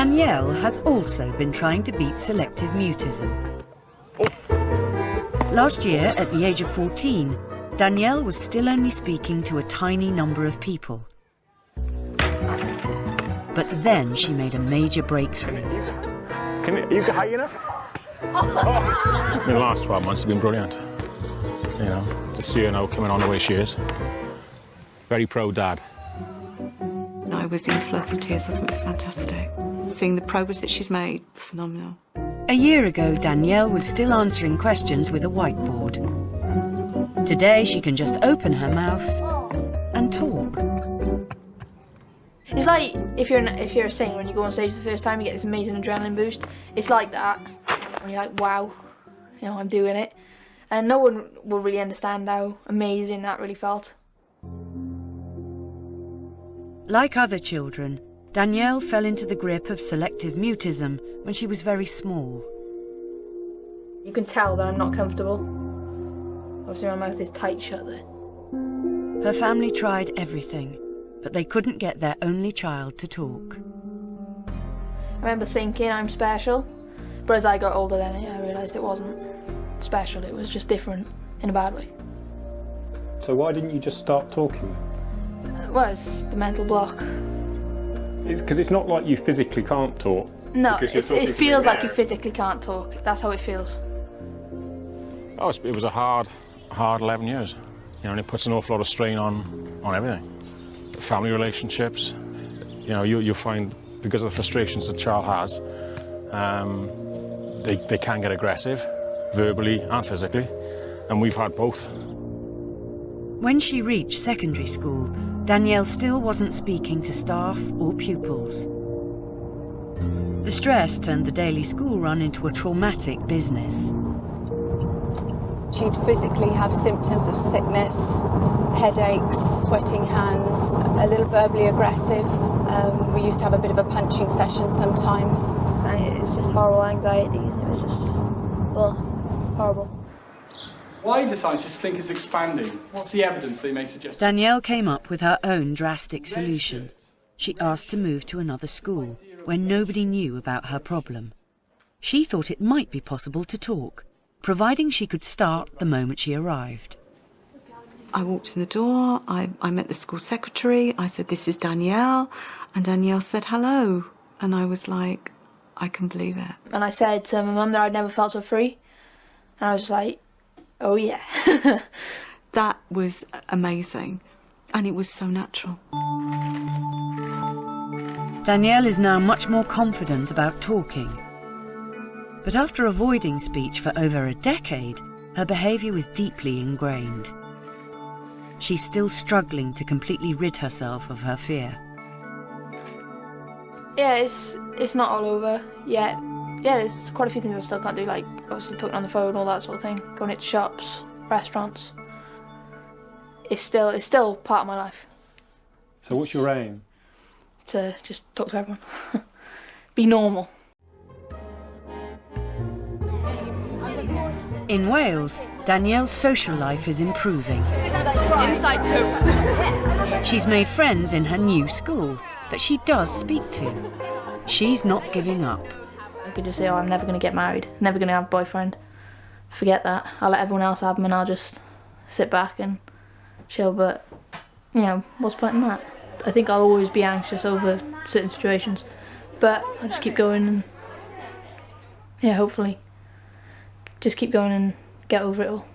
Danielle has also been trying to beat selective mutism. Last year, at the age of 14, Danielle was still only speaking to a tiny number of people. But then she made a major breakthrough. Are you high enough? The last 12 months have been brilliant. You know, to see her now coming on the way she is. Very pro dad. I was in floods of tears. I thought it was fantastic. Seeing the progress that she's made, phenomenal. A year ago, Danielle was still answering questions with a whiteboard. Today, she can just open her mouth and talk. It's like if you're a singer and you go on stage the first time, you get this amazing adrenaline boost. It's like that. And you're like, wow, you know, I'm doing it. And no one will really understand how amazing that really felt. Like other children, Danielle fell into the grip of selective mutism when she was very small. You can tell that I'm not comfortable. Obviously my mouth is tight shut there. Her family tried everything, but they couldn't get their only child to talk. I remember thinking I'm special, but as I got older then I realised it wasn't special, it was just different in a bad way. So why didn't you just start talking? Well, it's the mental block. Because it's not like you physically can't talk. No, it feels like you physically can't talk. That's how it feels. Oh, it was a hard 11 years. You know, and it puts an awful lot of strain on everything. Family relationships. You know, you'll find, because of the frustrations the child has, they can get aggressive, verbally and physically, and we've had both. When she reached secondary school, Danielle still wasn't speaking to staff or pupils. The stress turned the daily school run into a traumatic business. She'd physically have symptoms of sickness, headaches, sweating hands, a little verbally aggressive. We used to have a bit of a punching session sometimes. And it's just horrible anxiety. It was just, horrible. Why do scientists think it's expanding? What's the evidence they may suggest? Danielle came up with her own drastic solution. She asked to move to another school where nobody knew about her problem. She thought it might be possible to talk, providing she could start the moment she arrived. I walked in the door, I met the school secretary, I said, "This is Danielle," and Danielle said, "Hello," and I was like, I can believe it. And I said to my mum that I'd never felt so free, and I was like, oh yeah. That was amazing, and it was so natural. Danielle is now much more confident about talking. But after avoiding speech for over a decade, her behaviour was deeply ingrained. She's still struggling to completely rid herself of her fear. Yeah, it's not all over yet. Yeah, there's quite a few things I still can't do, like obviously talking on the phone, all that sort of thing, going into shops, restaurants. It's still part of my life. So what's your aim? To just talk to everyone. Be normal. In Wales, Danielle's social life is improving. Inside jokes. She's made friends in her new school that she does speak to. She's not giving up. I could just say, oh, I'm never going to get married, never going to have a boyfriend. Forget that. I'll let everyone else have them and I'll just sit back and chill, but, you know, what's the point in that? I think I'll always be anxious over certain situations, but I'll just keep going and, yeah, hopefully, just keep going and get over it all.